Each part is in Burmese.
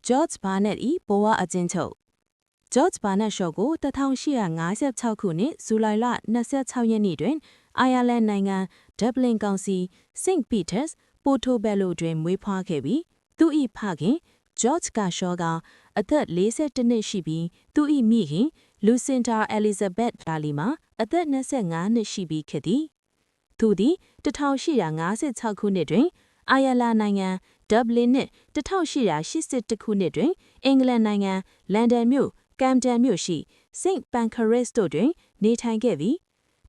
George Barnett ၏ဘဝအကျဉ်းချုပ် George Barnett Shaw ကို1856ခုနှစ်ဇူလိုင်လ26ရက်နေ့တွင်အိုင်ယာလန်နိုင်ငံဒဗလင်ကောင်စီ St. Peters Portobello တွင်မွေးဖွားခဲ့ပြီးသူ၏ဖခင် George Shaw ကအသက်41နှစ်ရှိပြီးသူ၏မိခင် Lucinda Elizabeth Darley မှာအသက်25နှစ်ရှိပြီးဖြစ်သည်သူသည်1856ခုနှစ်တွင်အိုင်ယာလန်နိုင်ငံဒဗလင်နှင့်1881ခုနှစ်တွင်အင်္ဂလန်နိုင်ငံလန်ဒန်မြို့ကမ်ဒန်မြို့ရှိ St. Pancras တို့တွင်နေထိုင်ခဲ့ပြီး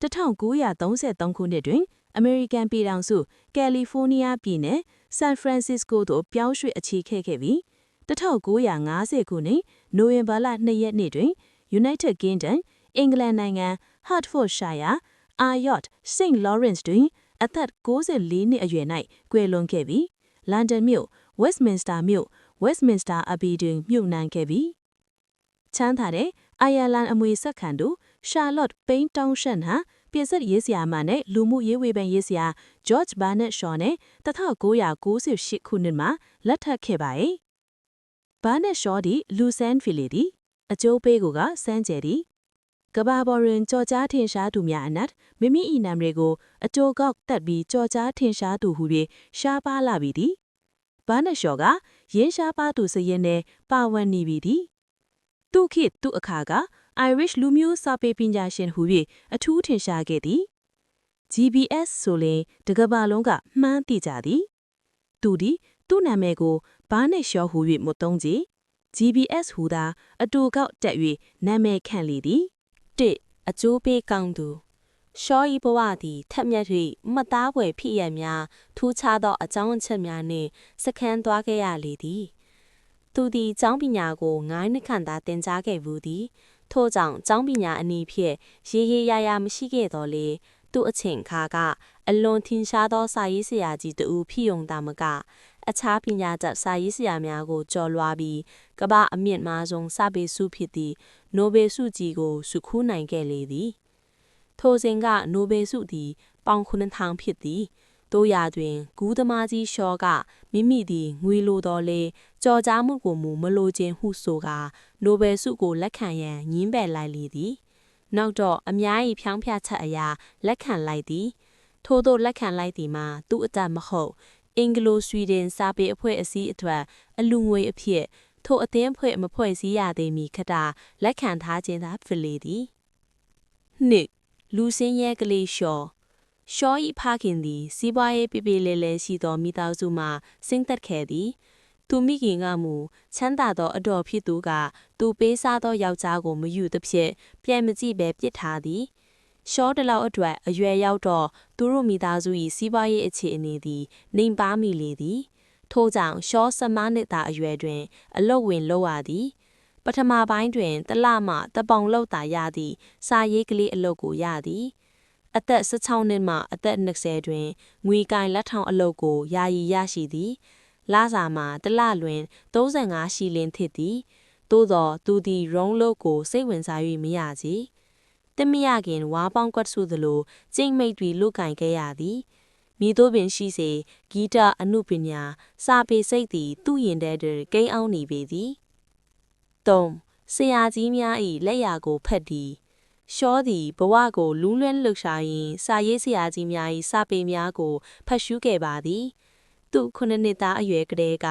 1933ခုနှစ်တွင်အမေရိကန်ပြည်ထောင်စုကယ်လီဖိုးနီးယားပြည်နယ်ဆန်ဖရန်စစ္စကိုသို့ပြောင်းရွှေ့အခြေခဲ့ခဲ့ပြီး1950ခုနှစ်နိုဝင်ဘာလ2ရက်နေ့တွင် United Kingdom အင်္ဂလန်နိုင်ငံ Hertfordshire Ayot St. Lawrence တွင်အသက်64နှစ်အရွယ်၌ကွယ်လွန်ခဲ့ပြီးလန်ဒန်မြို့ Westminster မြို့ Westminster Abbey တွင်မြုပ်နှံခဲ့ပြီးချမ်းသာတဲ့အိုင်ယာလန်အမွေဆက်ခံသူ Charlotte Payne Townshend ဟာပြင်ဆက်ရေးဆရာမနဲ့လူမှုရေးဝေဖန်ရေးဆရာ George Barnett Shaw နဲ့1998ခုနှစ်မှာလက်ထပ်ခဲ့ပါ၏။ Barnett Shaw သည်လူဆန်းဖီလီသည်အကျိုးပေးကိုကစမ်းကျယ်သည်ကဘာပေါ်တွင်ကြော်ကြားထင်ရှားသူများအနက်မိမိ၏နာမည်ကိုအကျိုးကောက်တက်ပြီးကြော်ကြားထင်ရှားသူဟု၍ရှားပါလာပြီသည်Barnett Shaw ကရင်းရှားပါသူစရင်နှင့်ပါဝင်နေပြီသည်သူခေတ်သူအခါက Irish လူမျိုးစာပေပညာရှင်ဟု၍အထူးထင်ရှားခဲ့သည် GBS ဆိုလျှင်တကမ္ဘာလုံးကမှန်းသိကြသည်သူသည်သူ့နာမည်ကို Barnett Shaw ဟု၍မသုံးကြ GBS ဟူသာအတူကောက်တက်၍နာမည်ခန့်လေသည်1အကျိုးပေးကောင်းသူရှောဤဘဝသည်ထက်မြက်၍မှတ်သားဖွယ်ဖြစ်ရများထူးခြားသောအကြောင်းအချက်များနှင့်စခန်းသွားခဲ့ရလေသည်သူသည်ကျောင်းပညာကို9နှစ်ခန့်သာသင်ကြားခဲ့ဘူးသည်ထို့ကြောင့်ကျောင်းပညာအနည်းဖြင့်ရေရေရာရာမရှိခဲ့တော့လေသူအချိန်ခါကအလွန်ထင်ရှားသောစာရေးဆရာကြီးတဦးဖြစ်ုံသာမကအခြားပညာတတ်စာရေးဆရာများကိုကျော်လွှားပြီးကမ္ဘာအမြင့်မားဆုံးစာပေဆုဖြစ်သည့်နိုဘယ်ဆုကြီးကိုဆုခူးနိုင်ခဲ့လေသည်ထိုစဉ်ကနိုဘယ်ဆုသည်ပေါင်9000ဖြစ်သည်တို့ရာတွင်ဂူးသမားကြီးရှောကမိမိသည်ငွေလိုတော်လေကြော်ကြားမှုကိုမူမလိုခြင်းဟုဆိုကာနိုဘယ်ဆုကိုလက်ခံရန်ညင်းပယ်လိုက်လေသည်နောက်တော့အများ၏ဖြောင်းဖြချက်အရာလက်ခံလိုက်သည်ထို့သောလက်ခံလိုက်သည်မှာသူ့အတတ်မဟုတ်အင်္ဂလိုဆွီဒင်စာပေအဖွဲ့အစည်းအတွက်အလူငွေအဖြစ်ထိုအသင်းအဖွဲ့မဖွဲ့စည်းရသေးမီခတာလက်ခံထားခြင်းသာဖြစ်လေသည်နှစ်လူစင်းရဲကလေးရှောဤဖခင်သည်စီးပွားရေးပြပြလဲလဲရှိသောမိသားစုမှဆင်းသက်ခဲ့သည်သူမိခင်ကမူချမ်းသာသောအတော်ဖြစ်သူကသူပေးစားသောယောက်ျားကိုမယူသဖြင့်ပြန်မကြည့်ပဲပြစ်ထားသည်ရှောတလောက်အတွက်အရွယ်ရောက်တော့သူတို့မိသားစု၏စီးပွားရေးအခြေအနေသည်နှိမ်ပါမိလေသည်ထို့ကြောင့်ရှော15နှစ်သာအရွယ်တွင်အလုတ်ဝင်လုပ်ရသည်ပထမပိုင်းတွင်တလမှတပေါင်လောက်သာရသည်စာရေးကလေးအလုပ်ကိုရသည်အသက်16နှစ်မှအသက်20တွင်ငွေကိုင်လက်ထောင်အလုပ်ကိုယာယီရရှိသည်လစာမှာတလလွင်35ရှီလင်ဖြစ်သည်သို့သောသူသည်ရုံးလုပ်ကိုစိတ်ဝင်စား၍မရကြတမရခင်ဝါပေါင်းကွက်ဆိုသလိုကျိတ်မိတ်တွေလုကင်ခဲ့ရသည်မိတို့ပင်ရှိစေဂီတအနုပညာစာပေစိတ်သည်သူ့ရင်ထဲတွင်ကိန်းအောင်နေပေသည်3ဆရာကြီးများ၏လက်ရာကိုဖတ်သည်ရှောသည်ဘဝကိုလူးလွဲလှုပ်ရှားရင်းစာရေးဆရာကြီးများ၏စာပေများကိုဖတ်ရှုခဲ့ပါသည်သူ9နှစ်သားအရွယ်ကလေးက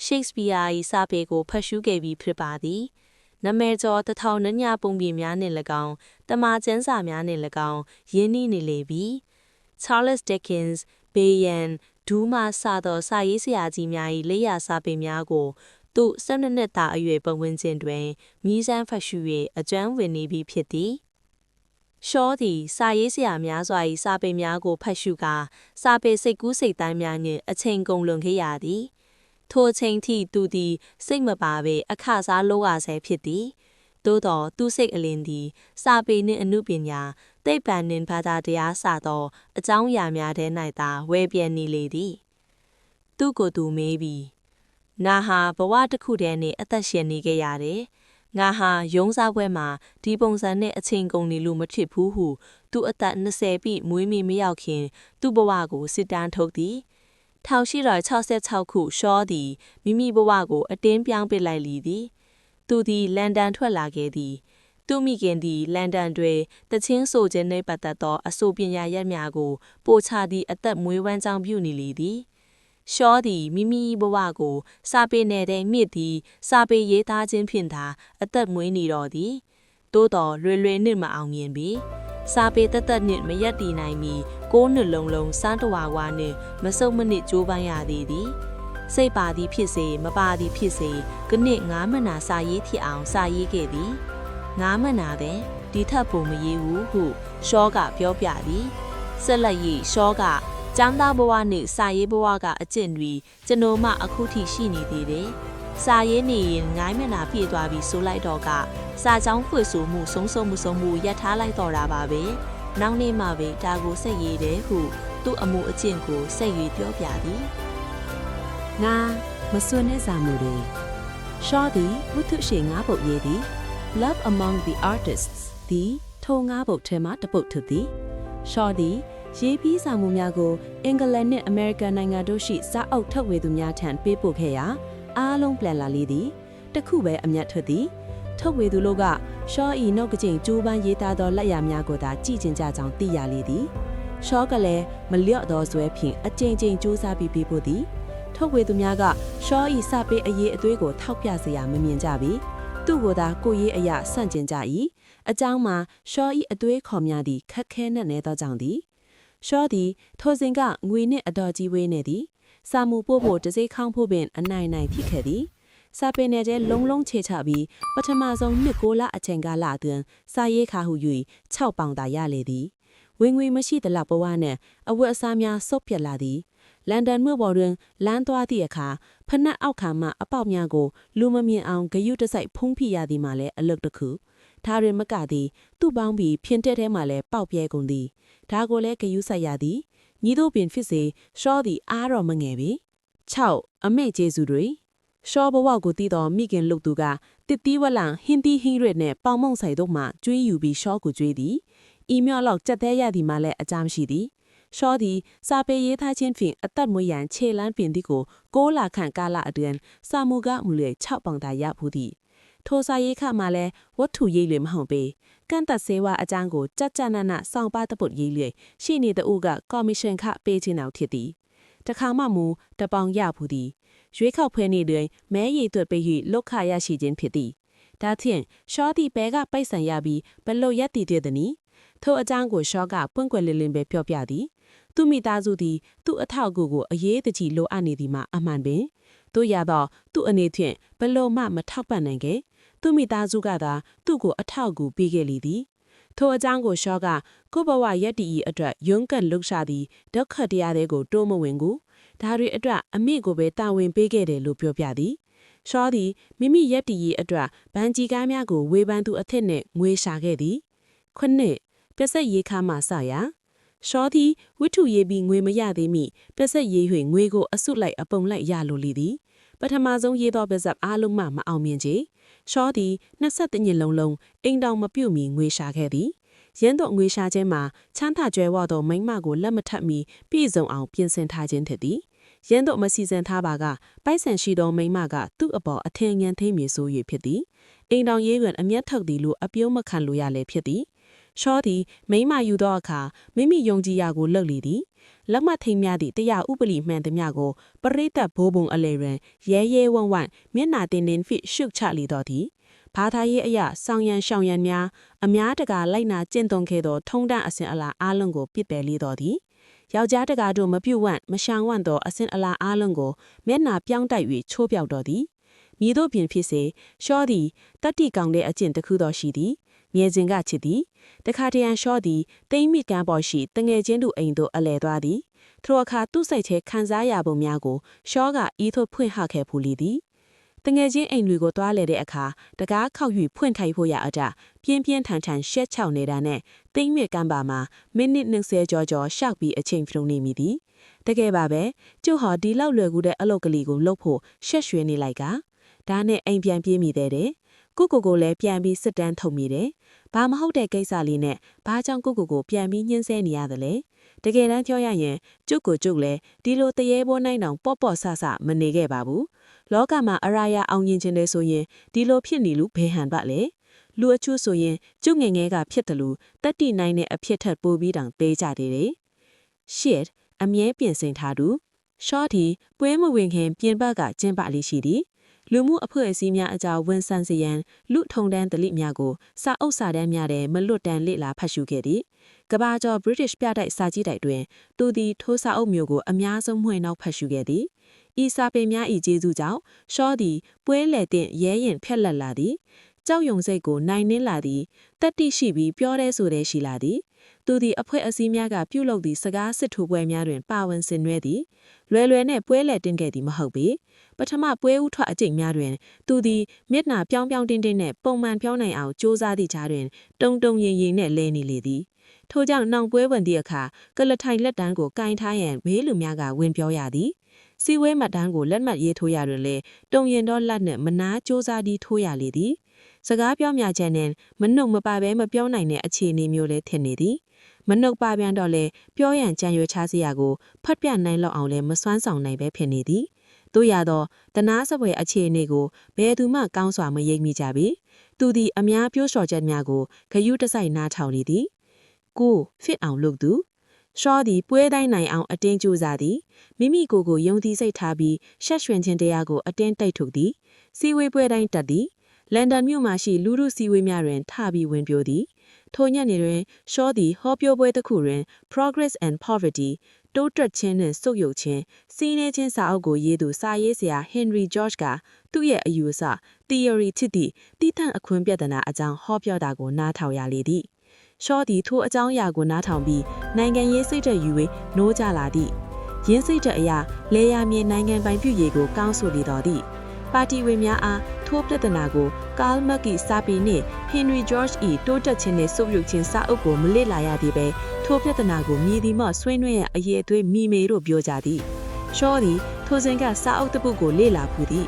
ရှေ့စပီယာ၏စာပေကိုဖတ်ရှုခဲ့ပြီးဖြစ်ပါသည်နမဲကျော်တထောင်နှညပုံပြင်များနှင့်၎င်းတမချန်းစာများနှင့်၎င်းရင်းနှီးနေလေပြီ Charles Dickens ဘေယန်ဒူးမာစသောစာရေးဆရာကြီးများ၏လက်ရာစာပေများကိုသူ12နှစ်သားအရွယ်ပတ်ဝန်းကျင်တွင်မြည်စမ်းဖတ်ရှု၍အကျွမ်းဝင်နေပြီဖြစ်သည်ရှောသည်စာရေးဆရာများစွာ၏စာပေများကိုဖတ်ရှုကာစာပေစိတ်ကူးစိတ်တိုင်းများနှင့်အချိန်ကုန်လွန်ခဲ့ရသည်ထိုအချိန်ထိသူသည်စိတ်မပါဘဲအခစားလုပ်ရဆဲဖြစ်သည်သို့သောသူစိတ်အလင်းသည်စာပေနှင့်အနုပညာသိပ္ပံနှင့်ဘာသာတရားစသောအကြောင်းအရာများထဲ၌သာဝဲပြဲနေလေသည်သူကိုယ်သူမေးပြီးနာဟာဘဝတစ်ခုတည်းနှင့်အသက်ရှင်နေခဲ့ရတယ်ငါဟာရုံးစားပွဲမှာဒီပုံစံနဲ့အချိန်ကုန်နေလို့မဖြစ်ဘူးဟုသူအသက်20ပြည့်မွေးမီမရောက်ခင်သူ့ဘဝကိုစစ်တမ်းထုတ်သည် 1866ခုရှောသည်မိမိဘဝကိုအတင်းပြောင်းပစ်လိုက်လီသည်သူသည်လန်ဒန်ထွက်လာခဲ့သည်သူမိခင်သည်လန်ဒန်တွင်တချင်းဆိုခြင်းနှင့်ပတ်သက်သောအဆိုပညာရပ်များကိုပို့ချသည့်အသက်မွေးဝမ်းကြောင်းပြုနေလေသည်ရှောသည်မိမိဘဝကိုစာပေနယ်တဲ့မြစ်သည်စာပေရေးသားခြင်းဖြင့်သာအသက်မွေးနေတော်သည်သို့တော်လွယ်လွယ်နှင့်မအောင်မြင်ပေစာပေတသက်နှင့်မရက်တည်နိုင်မီ6နှစ်လုံးစမ်းတဝါဝါနှင့်မစုံမနစ်ကြိုးပမ်းရသည်စိတ်ပါသည်ဖြစ်စေမပါသည်ဖြစ်စေကနစ်9မှတ်နာစာရေးဖြစ်အောင်စာရေးခဲ့သည်9မှတ်နာတဲ့ဒီထက်ပိုမရေးဘူးဟုရှောကပြောပြသည်ဆက်လက်၍ရှောကចောင်းသားဘဝနှင့်စာရေးဘဝကအကျင့်တွေကျွန်တော်မှအခုထိရှိနေသေးတယ်စာရေးနေရင်9မျက်နှာပြည့်သွားပြီဆိုလိုက်တော့ကစာကြောင်းဖွေဆိုမှုဆုံးမှုရပ်ထားလိုက်တော့တာပါပဲနောက်နေ့မှပဲဒါကိုဆက်ရေးတယ်ဟုသူ့အမှုအကျင့်ကိုဆက်၍ပြောပြသည်ငါမစွနဲ့စာမှုတွေရှောသည်ဝတ္ထုရှိ9ပုဒ်ရေးသည် Love Among the Artists သည်ထို9ပုဒ်ထဲမှတစ်ပုဒ်ထသည်ရှောသည်ရေးပြီးစာမှုများကိုအင်္ဂလန်နှင့်အမေရိကန်နိုင်ငံတို့ရှိစာအုပ်ထုတ်ဝေသူများထံပေးပို့ခဲ့ရာအားလုံးပြန်လာလေသည်တခုပဲအမျက်ထွက်သည်ထုတ်ဝေသူတို့ကရှောဤနောက်ကကျင်ကျိုးပန်းရေးသားသောလက်ရာများကိုသာကြည်ကျင်ကြကြောင်းသိရလေသည်ရှောကလည်းမလျော့သောဇွဲဖြင့်အကြိမ်ကြိမ်ကြိုးစားပြီးပေးဖို့သည်ထုတ်ဝေသူများကရှောဤစပေးအရေးအသွေးကိုထောက်ပြစရာမမြင်ကြပြီသူ့ကိုသာကိုရေးအရာဆန့်ကျင်ကြ၏အကြောင်းမှာရှောဤအသွေးခေါ်များသည့်ခက်ခဲနှင့်နေသောကြောင့်သည်ရှောသည်ထိုစဉ်ကငွေနှင့်အတော်ကြီးဝေးနေသည်စာမှုပို့ဖို့တစိခေါင်းဖို့ပင်အနိုင်ဖြစ်ခဲ့သည်စာပင်နယ်ကျဲလုံးချေချပြီးပထမဆုံးနှစ်6လအချိန်ကာလအတွင်းစာရေးခါဟု၍6ပေါင်သာရလေသည်ဝင်ငွေမရှိသလောက်ဘဝနှင့်အဝတ်အစားများဆုတ်ပြက်လာသည်လန်ဒန်မြို့ပေါ်တွင်လမ်းသွားသည့်အခါဖနက်အောက်ခါမှအပေါက်များကိုလူမမြင်အောင်ဂယုတစိုက်ဖုံးဖိရသည်မှလည်းအလုပ်တစ်ခုဒါတွင်မကသည်သူ့ပေါင်းပြီးဖြင်းတက်ထဲမှလည်းပေါက်ပြဲကုန်သည်ဒါကိုလည်းဂယုစိုက်ရသည်ညီတို့ပင်ဖြစ်စေရှောသည်အားတော်မငယ်ပေ6အမေကျေးဇူးတွေရှောဘဝကိုတည်တော်မိခင်လုတ်သူကတစ်တီးဝလံဟင်းတီးဟင်းရွက်နဲ့ပေါင်မုံဆိုင်တို့မှကျွေးယူပြီးရှောကိုကျွေးသည်ဤမြော့လောက်ကြက်သေးရသည်မှလည်းအကြမ်းရှိသည်ရှောသည်စာပေရေးသားခြင်းဖြင့်အသက်မွေးရန်ခြေလန်းပင်သည်ကို6လခန့်ကာလအတွင်းစာမှုကမူလေ6ပေါင်သာရဖူးသည်ထိုစာရေးခမှလည်းဝတ္ထုရေးလွေမဟုတ်ပေကန့်သက်စေဝါအကြောင်းကိုကြကြနနစောင့်ပါတပုတ်ရေးလွေရှိနေသူကကော်မရှင်ခပေးခြင်းအောင်ဖြစ်သည်တခါမှမူတပေါင်ရဖူးသည်ရွေးခောက်ဖွဲ့နေတွင်မဲရည်သွက်ပေး၍လောက်ခရရှိခြင်းဖြစ်သည်ဒါဖြင့်ရှောသည်ဘဲကပိုက်ဆံရပြီးဘလို့ရက်တည်တဲ့သည်ထိုအကြောင်းကိုရှောကပွင့်ကွယ်လင်းလင်းပဲပြောပြသည်သူမိသားစုသည်သူ့အထောက်အကူကိုအရေးတကြီးလိုအပ်နေသည်မှာအမှန်ပင်တို့ရတော့သူ့အနေဖြင့်ဘလို့မှမထောက်ပံ့နိုင်ခဲ့သူမိသားစုကသာသူ့ကိုအထောက်အကူပေးခဲ့လေသည်ထိုအကြောင်းကိုရှောကကိုဘဝရက်တည်၏အတွက်ယုံကန့်လှုပ်ရှားသည်ဒုက္ခတရားတွေကိုတိုးမဝင်ကူဒါတွေအတွက်အမိကိုပဲတာဝန်ပေးခဲ့တယ်လို့ပြောပြသည်ရှောသည်မိမိရက်တည်၏အတွက်ဗန်ကြီးကားများကိုဝေဖန်သူအထက်နှင့်ငွေရှာခဲ့သည်9ပြဆက်ရေးခါမှစရာရှောသည်ဝိထုရေးပြီးငွေမရသေးမီပြဆက်ရေး၍ငွေကိုအစုလိုက်အပုံလိုက်ရလိုလေသည်ပထမဆုံးရေးသောပြဆက်အားလုံးမှမအောင်မြင်ချေရှောသည်23နှစ်လုံးအိမ်တောင်မပြုတ်မီငွေရှာခဲ့သည်ရင်းတော့ငွေရှာခြင်းမှာချမ်းသာကြွယ်ဝသောမိန်းမကိုလက်မထပ်မီပြည်စုံအောင်ပြင်ဆင်ထားခြင်းဖြစ်သည်ရင်းတော့မစီစဉ်ထားပါကပိုက်ဆံရှိသောမိန်းမကသူ့အပေါ်အထင်ငန်သိမ်းမြေဆို၍ဖြစ်သည်အိမ်တောင်ရေးတွင်အမျက်ထုတ်သည်လို့အပြုံးမခံလိုရလဲဖြစ်သည်ရှောသည်မိန်းမယူသောအခါမိမိယုံကြည်ရာကိုလှုပ်လေသည်လက်မထိန်များသည့်တရားဥပလိမှန်သည်များကိုပရိသတ်ဘိုးဘုံအလေတွင်ရဲဝန့်မျက်နာတင်ဖိရှုချလေတော်သည်ဘာသာရေးအရာဆောင်ရန်ရှောင်ရန်များအများတကာလိုက်နာကျင့်သုံးခဲ့သောထုံးတမ်းအစဉ်အလာအားလုံးကိုပြစ်ပယ်လေတော်သည်ယောက်ျားတကာတို့မပြုတ်ဝန့်မရှောင်ဝန့်သောအစဉ်အလာအားလုံးကိုမျက်နာပြောင်းတိုက်၍ချိုးပြောက်တော်သည်မည်သို့ပင်ဖြစ်စေရှောသည်တတ္တိကောင်တဲ့အကျင့်တစ်ခုသောရှိသည်ငယ်စဉ်ကချစ်သည်တခါတရံရှောသည်တိမ့်မိကမ်းပေါ်ရှိတငယ်ချင်းတို့အိမ်သို့အလဲသွားသည်ထိုအခါသူ့စိတ်ထဲခံစားရပုံများကိုရှောကဤသို့ဖွင့်ဟခဲ့ဖူးလေသည်တငယ်ချင်းအိမ်တွေကိုသွားလေတဲ့အခါတကားခောက်၍ဖွင့်ထိုင်ဖို့ရအတပြင်းထန်ရှက်ချောက်နေတာနဲ့တိမ့်မြကမ်းပါမှာမိနစ်20ကျော်ရှောက်ပြီးအချိန်ဖြုံနေမိသည်တကယ်ပါပဲကျုပ်ဟောဒီလောက်လွယ်ကူတဲ့အလုပ်ကလေးကိုလုပ်ဖို့ရှက်ရွှေနေလိုက်ကဒါနဲ့အိမ်ပြန်ပြေးမိတဲ့ ကိုလည်းပြန်ပြီးစစ်တမ်းထုတ်မိတယ်။ဘာမဟုတ်တဲ့ကိစ္စလေးနဲ့ဘာကြောင့်ကိုပြန်ပြီးညှင်းဆဲနေရတယ်လဲ။တကယ်တမ်းပြောရရင်ကျုပ်လည်းဒီလိုတရေပေါ်နိုင်တောင်ပေါ့ဆမနေခဲ့ပါဘူး။လောကမှာအရာရာအောင်မြင်ခြင်းတဲ့ဆိုရင်ဒီလိုဖြစ်နေလို့ဘယ်ဟန်ပါလဲ။လူအချို့ဆိုရင်ကျုပ်ငယ်ငယ်ကဖြစ်တယ်လို့တတိနိုင်တဲ့အဖြစ်ထက်ပိုပြီးတောင်သေးကြသေးတယ်။ shit အမြဲပြင်ဆင်ထားသူ shorty ပွဲမဝင်ခင်ပြင်ပကကျင်းပလေးရှိသည်လူမှုအဖွဲ့အစည်းများအကြောင်းဝန်ဆန်းစီရန်လူထုံတန်းတလိများကိုစာအုပ်စာတမ်းများတဲ့မလွတ်တမ်းလေ့လာဖတ်ရှုခဲ့သည်ကဘာကျော် British ပြတိုက်စာကြည့်တိုက်တွင်သူသည်ထိုးစာအုပ်မျိုးကိုအများဆုံးမှွေနှောက်ဖတ်ရှုခဲ့သည်ဤစာပေများ၏ကျေးဇူးကြောင့်ရှောသည်ပွဲလေတင်ရဲရင်ဖက်လက်လာသည်ကြောက်ရွံစိတ်ကိုနိုင်နှင်းလာသည်တက်တိရှိပြီးပြောတဲ့ဆိုတဲ့ရှိလာသည်သူသည်အဖွဲ့အစည်းများကပြုလုပ်သည့်စကားစစ်ထိုးပွဲများတွင်ပါဝင်ဆင်နွှဲသည်လွယ်နဲ့ပွဲလေတင်ခဲ့သည်မဟုတ်ပေပထမပွဲဥထွက်အကျိတ်များတွင်သူသည်မျက်နှာပြောင်းတင်းနဲ့ပုံမှန်ပြောင်းနိုင်အောင်စ조사သည့်ကြားတွင်တုံရင်နဲ့လဲနေလေသည်ထို့ကြောင့်နောင်ပွဲဝင်သည့်အခါကလထိုင်လက်တန်းကိုကင်ထားရန်ဘေးလူများကဝင်ပြောရသည်စီဝဲမှတ်တမ်းကိုလက်မှတ်ရေးထိုးရတွင်လည်းတုံရင်တော့လက်နှင့်မနာစ조사သည်ထိုးရလေသည်စကားပြောမြချက်နှင့်မနှုတ်မပါဘဲမပြောနိုင်တဲ့အခြေအနေမျိုးလည်းထင်နေသည်မနှုတ်ပါပြန်တော့လေပြောရန်ကြံရွယ်ချစရာကိုဖတ်ပြနိုင်လောက်အောင်လည်းမစွမ်းဆောင်နိုင်ပဲဖြစ်နေသည်တို့ရသောတနာစပွဲအခြေအနေကိုဘယ်သူမှကောင်းစွာမရိပ်မိကြပြီသူသည်အများပြောလျှော်ချက်များကိုဂယုတစိုက်နားထောင်နေသည်ကိုfitအောင်လုပ်သူရှောသည်ပွဲတိုင်းနိုင်အောင်အတင်းကြိုးစားသည်မိမိကိုယ်ယုံကြည်စိတ်ထားပြီးရှက်ရွှင်ခြင်းတရားကိုအတင်းတိုက်ထုတ်သည်စီဝေးပွဲတိုင်းတက်သည်လန်ဒန်မြို့မှာရှိလူထုစီဝေးများတွင်ထပြီးဝင်ပြောသည်ထိုညနေတွင်ရှောသည်ဟောပြောပွဲတစ်ခုတွင် Progress and Poverty တိုးတက်ခြင်းနှင့်စုပ်ယုပ်ခြင်းစီးနှဲခြင်းစာအုပ်ကိုရေးသူစာရေးဆရာ Henry George ကသူ့ရဲ့အယူအဆ theory ချစ်သည့်တိထန့်အခွင့်ပြဿနာအကြောင်းဟောပြောတာကိုနားထောင်ရလေသည်ရှောသည်ထိုအကြောင်းအရာကိုနားထောင်ပြီးနိုင်ငံရေးစိတ်သက်ယူ၍နိုးကြလာသည်ရင်းစိတ်သက်အရာလေယာမြေနိုင်ငံပိုင်ပြုရေးကိုကောင်းဆိုလေတော်သည်ပါတီဝင်များအားထိုးပြဿနာကိုကားမက်ကီစာပေနှင့် Henry George ၏တိုးတက်ခြင်းနှင့်စုပ်ယူခြင်းစာအုပ်ကိုမလေ့လာရသည်ပဲထိုးပြဿနာကိုမြည်သည်မှဆွေးနွေးရန်အရေးအသွေးမိမေတို့ပြောကြသည်ရှောသည်ထိုစဉ်ကစာအုပ်တစ်ပုဒ်ကိုလေ့လာဖူးသည်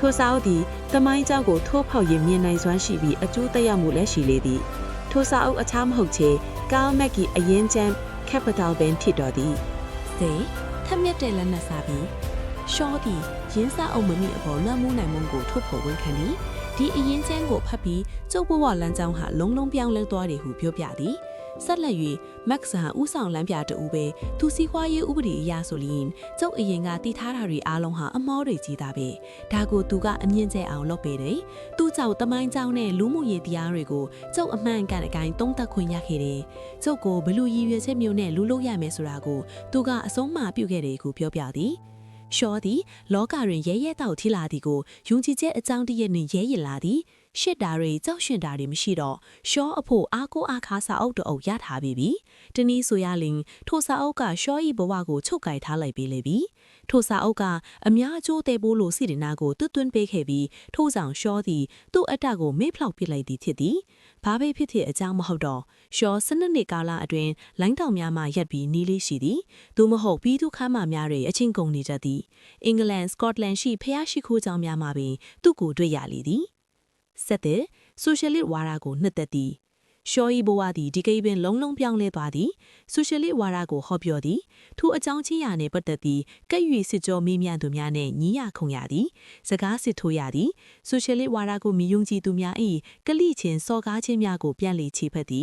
ထိုစာအုပ်သည်သမိုင်းကြောင်းကိုထိုးဖောက်ရမြင်နိုင်စွမ်းရှိပြီးအကျိုးသက်ရောက်မှုလည်းရှိလေသည်ထိုစာအုပ်အခြားမဟုတ်ချေကားမက်ကီအရင်ချမ်း Capital ပင်ဖြစ်တော်သည်စေထက်မြက်တဲ့လက်နက်စာပြီးရှောသည်ရင်းစားအောင်မမိအပေါ်လွှမ်းမိုးနိုင်မှုကိုထုတ်ဖော်ဝန်ခံသည်ဒီအရင်ချမ်းကိုဖတ်ပြီးကျုပ်ဘဝလမ်းကြောင်းဟာလုံးပြောင်းလဲသွားတယ်ဟုပြောပြသည်ဆက်လက်၍မက်ဆာဦးဆောင်လမ်းပြတူပဲသူစီခွာရေးဥပဒေအရဆိုရင်ကျုပ်အရင်ကတည်ထားတာတွေအားလုံးဟာအမောတွေကြီးတာပဲဒါကိုသူကအမြင့်ကျဲအောင်လုပ်ပေးတယ်သူ့ကြောင့်တမိုင်းကြောင်းနဲ့လူမှုရေးတရားတွေကိုကျုပ်အမှန်ကန်အကိုင်းသုံးသပ်ခွင့်ရခဲ့တယ်ကျုပ်ကိုဘလူရည်ရွယ်ချက်မျိုးနဲ့လူလို့ရမယ်ဆိုတာကိုသူကအဆုံးအမပြုခဲ့တယ်ကိုပြောပြသည်ရှောသည်လောကတွင်ရဲရဲတောက်ထိလာသည်ကိုယုံကြည်ချက်အကြောင်းတည်းနှင့်ရဲရလာသည်ရှစ်တာတွေကြောက်ရွံ့တာတွေမရှိတော့ရှောအဖို့အားကိုအားခါစာအုပ်တအုပ်ရထားပြီတနည်းဆိုရရင်ထိုစာအုပ်ကရှော၏ဘဝကိုချုပ်ကိုင်ထားလိုက်ပြီလေပြီထိုစာအုပ်ကအများအကျိုးတဲ့ပိုးလို့စီရင်နာကိုတွတ်သွင်းပေးခဲ့ပြီးထို့ဆောင်ရှောသည်သူ့အတက်ကိုမေ့ဖောက်ပစ်လိုက်သည်ဖြစ်သည်ဘာပဲဖြစ်ဖြစ်အကြောင်းမဟုတ်တော့ရှော12နှစ်ကာလအတွင်းလိုင်းတောင်များမှရက်ပြီးနီးလေးရှိသည်သို့မဟုတ်ပြီးသူခမ်းမများတွေအချင်းကုန်နေတတ်သည်အင်္ဂလန်စကော့တလန်ရှိဖျားရှိခိုးကြောင်များမှာပင်သူ့ကိုတွေ့ရလေသည်ဆက်တဲ့ဆိုရှယ်လစ်ဝါဒကိုနှစ်သက်သည်ရှောဤဘဝသည်ဒီကိပင်လုံးပြောင်းလဲသွားသည်ဆိုရှယ်လစ်ဝါဒကိုဟောပြောသည်ထိုအကြောင်းချင်းရာနှင့်ပတ်သက်သည်ကဲ့၍စစ်ကြောမေးမြန်းသူများနှင့်ညီးရခုံရသည်စကားစစ်ထိုးရသည်ဆိုရှယ်လစ်ဝါဒကိုမြယုံကြည်သူများ၏ကလိချင်းစော်ကားခြင်းများကိုပြန်လည်ချေဖက်သည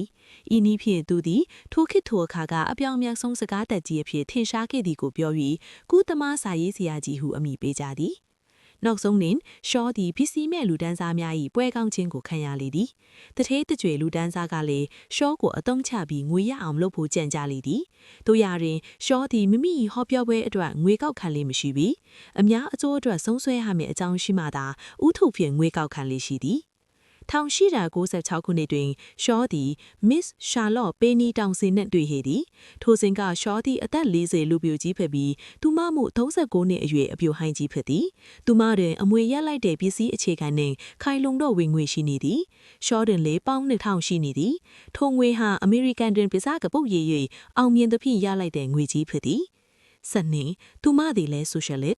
်ဤနည်းဖြင့်သူသည်ထိုခေတ်ထိုအခါကအပြောင်များဆုံးစကားတက်ကြီးအဖြစ်ထင်ရှားခဲ့သည်ကိုပြော၍ကုသမားစာရေးဆရာကြီးဟုအမည်ပေးကြသည်နောက်ဆုံးတွင်ရှောသည်ပစ္စည်းမဲ့လူဒန်းစားများ၏ပွဲကောင်းခြင်းကိုခံရလေသည်တထဲတကြွေလူဒန်းစားကလည်းရှောကိုအသုံးချပြီးငွေရအောင်လုပ်ဖို့ကြံကြလေသည်တို့ရာတွင်ရှောသည်မိမိ၏ဟောပြောပွဲအတွက်ငွေကောက်ခံလေမရှိပြီးအများအကျိုးအတွက်ဆုံးဆွဲရမည့်အကြောင်းရှိမှသာဥထုဖြင့်ငွေကောက်ခံလေရှိသည်1896ခုနှစ်တွင်ရှောသည် Miss Charlotte Penny တောင်စင်နှင့်တွေ့ဟေသည်ထိုစဉ်ကရှောသည်အသက်40လူပြိုကြီးဖြစ်ပြီးသူမမှု39နှစ်အရွယ်အပြိုဟိုင်းကြီးဖြစ်သည်သူမတွင်အမွေရက်လိုက်တဲ့ပစ္စည်းအခြေခံနှင့်ခိုင်လုံတော့ဝင်ငွေရှိနေသည်ရှောတွင်လေးပေါင်း2000ရှိနေသည်ထိုငွေဟာအမေရိကန်တွင်ပစ္စကပုတ်ရည်၍အောင်မြင်သဖြင့်ရလိုက်တဲ့ငွေကြီးဖြစ်သည်ဆက်နှင့်သူမသည်လည်းဆိုရှယ်လစ်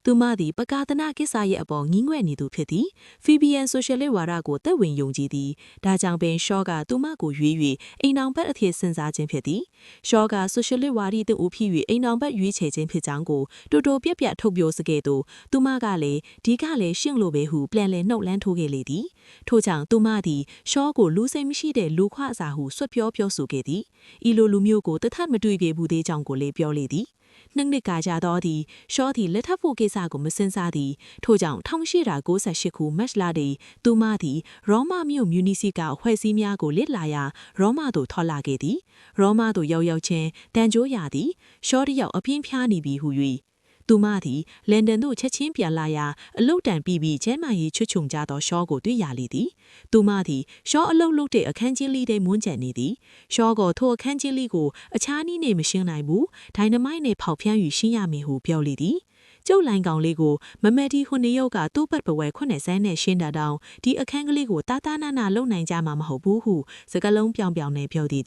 သူမသည်ပကာသနာကိစ္စရဲ့အပေါ်ငင်းငွဲ့နေသူဖြစ်သည်ဖီဘီယန်ဆိုရှယ်လစ်ဝါဒကိုသက်ဝင်ယုံကြည်သည်ဒါကြောင့်ပင်ရှော့ကသူမကိုရွေး၍အိမ်အောင်ဘက်အဖြစ်စဉ်းစားခြင်းဖြစ်သည်ရှော့ကဆိုရှယ်လစ်ဝါဒီသူအဖြစ်၍အိမ်အောင်ဘက်ရွေးချယ်ခြင်းဖြစ်ကြောင်းကိုတိုတိုပြက်ပြက်ထုတ်ပြောစခဲ့သူသူမကလည်းဒီကလည်းရှင့်လိုပဲဟုပြန်လည်နှုတ်လန်းထိုးခဲ့လေသည်ထို့ကြောင့်သူမသည်ရှော့ကိုလူစိတ်မရှိတဲ့လူခွအစာဟုဆွတ်ပြောဆိုခဲ့သည်ဤလိုလူမျိုးကိုတထမတွေ့ခဲ့ဘူးသေးကြောင်းကိုလည်းပြောလေသည်နှုတ်နှစ်ကကြတော့သည်ရှော့သည်လက်ထပ်ဖို့ကိစ္စကိုမစင်စားသည်ထို့ကြောင့်1898ခုမတ်လတည်းသူမသည်ရောမမြို့မြူနီစီကဖွဲ့စည်းများကိုလစ်လာရာရောမသို့ထော်လာခဲ့သည်ရောမသို့ရောက်ချင်းတန်ကြိုးရသည်ရှော့တယောက်အပြင်းဖျားနေပြီဟု၍သူမသည်လန်ဒန်သို့ချက်ချင်းပြန်လာရာအလုတ်တန်ပြီးကျဲမာရေးချွတ်ချုံကြသောရှော့ကိုတွေ့ရလေသည်သူမသည်ရှော့အလုတ်လုတ်တဲ့အခန်းကြီးလေးထဲမွန်းကျန်နေသည်ရှော့ကိုထိုအခန်းကြီးလေးကိုအခြားနည်းနဲ့မရှင်းနိုင်ဘူးဒိုင်နမိုက်နဲ့ဖောက်ဖျန်းယူရှင်းရမည်ဟုပြောလေသည်ကျုပ်လိုင်းကောင်လေးကိုမမတီဟွန်နေယောက်ကသူ့ပတ်ပဝဲ80နဲ့ရှင်းတာတောင်ဒီအခန်းကလေးကိုတာတာနာနာလုံနိုင်ကြမှာမဟုတ်ဘူးဟုစကလုံးပြောင်ပြောင်နဲ့ပြောသည်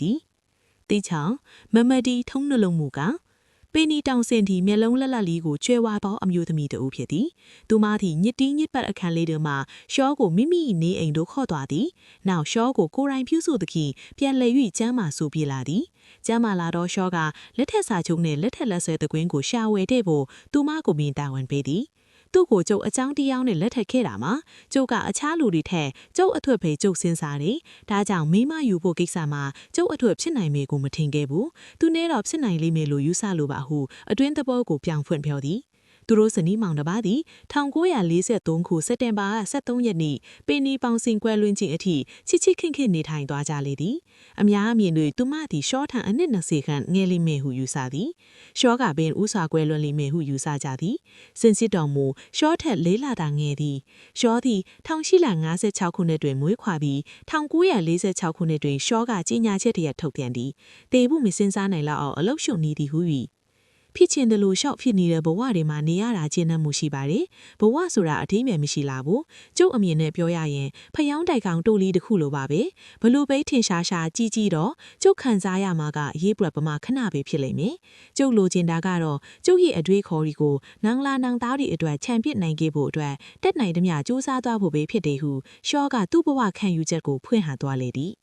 တိချောင်းမမတီထုံးနှလုံးမူကပေနီတောင်စင်ဒီမျက်လုံးလက်လက်လေးကိုကျွဲဝါပေါအမျိုးသမီးတူဖြစ်သည်သူမသည်ညစ်တီးညစ်ပတ်အခန်းလေးတွေမှာရှော့ကိုမိမိနေအိမ်တို့ခေါ်သွားသည်နောက်ရှော့ကိုကိုယ်တိုင်ပြုစုသဖြင့်ပြန်လည်၍ကျမ်းမာဆူပြေလာသည်ကျမ်းမာလာတော့ရှော့ကလက်ထက်စာချုပ်နှင့်လက်ထက်လက်ဆွဲသကွင်းကိုရှာဝယ်တဲ့ဖို့သူမကိုပင်တာဝန်ပေးသည်သူ့ကိုကျုပ်အကြောင်းတရားနဲ့လက်ထက်ခဲ့တာမှာကျုပ်ကအခြားလူတွေထက်ကျုပ်အထွတ်ပဲကျုပ်စဉ်းစားတယ်။ဒါကြောင့်မိမယူဖို့ကိစ္စမှာကျုပ်အထွတ်ဖြစ်နိုင်မေကိုမထင်ခဲ့ဘူး။သူနဲ့တော့ဖြစ်နိုင်လိမ့်မယ်လို့ယူဆလိုပါဟုအတွင်းသဘောကိုပြောင်းဖွင့်ပြောသည်။သူတို့ဇနီးမောင်တစ်ပါးသည်1943ခုစက်တင်ဘာ23ရက်နေ့ပင်နီပေါင်စင်ကွဲလွင်ခြင်းအထိချစ်ချစ်ခင်ခင်နေထိုင်သွားကြလေသည်။အများအမြင်တွေသူမသည်ရှော့ထန်အနှစ်20ခန့်ငယ်လိမ့်မယ်ဟုယူဆသည်။ရှော့ကပင်ဥစွာကွဲလွန်လိမ့်မယ်ဟုယူဆကြသည်။စင်စစ်တော်မူရှော့ထက်4လတာငယ်သည်။ရှော့သည်1856ခုနှစ်တွင်မွေးခွာပြီး1946ခုနှစ်တွင်ရှော့ကကြီးညာချက်တရထုတ်ပြန်သည်။တေဘူးမစင်စားနိုင်လောက်အောင်အလုရှုံနေသည်ဟု၏ဖြစ်ချင်တယ်လို့ရှော့ဖြစ်နေတဲ့ဘဝတွေမှာနေရတာကျဉ်းနှံ့မှုရှိပါတယ်။ဘဝဆိုတာအထီးမဲ့မရှိလာဘူး။ကျုပ်အမြင်နဲ့ပြောရရင်ဖျောင်းတိုက်ကောင်တိုလီတစ်ခုလိုပါပဲ။ဘလို့ပဲထင်ရှားရှားကြီးတော့ကျုပ်ခံစားရမှာကရေးပွက်ပမာခဏပဲဖြစ်လိမ့်မယ်။ကျုပ်လိုချင်တာကတော့ကျုပ်ရဲ့အတွေးခေါ်ဒီကိုနန်းလာနန်းသားတွေအတွက်ခြံပစ်နိုင်ခဲ့ဖို့အတွက်တက်နိုင်သမျှစူးစမ်းသွားဖို့ပဲဖြစ်တယ်ဟုရှော့ကသူ့ဘဝခံယူချက်ကိုဖွင့်ဟန်သွားလေသည်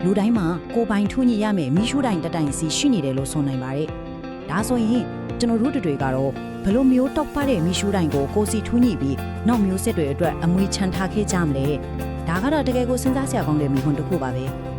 လူတိုင်းမှာကိုပိုင်ထူးညစ်ရမယ်မိရှုတိုင်တတိုင်စီရှိနေတယ်လို့ဆိုနိုင်ပါတယ်။ဒါဆိုရင်ကျွန်တော်တို့တွေကတော့ဘလို့မျိုးတောက်ပတဲ့မိရှုတိုင်ကိုကိုစီထူးညစ်ပြီးနောက်မျိုးဆက်တွေအတွက်အမွေချန်ထားခဲ့ကြမလဲ။ဒါကတော့တကယ်ကိုစဉ်းစားစရာကောင်းတဲ့မိခွန်းတစ်ခုပါပဲ။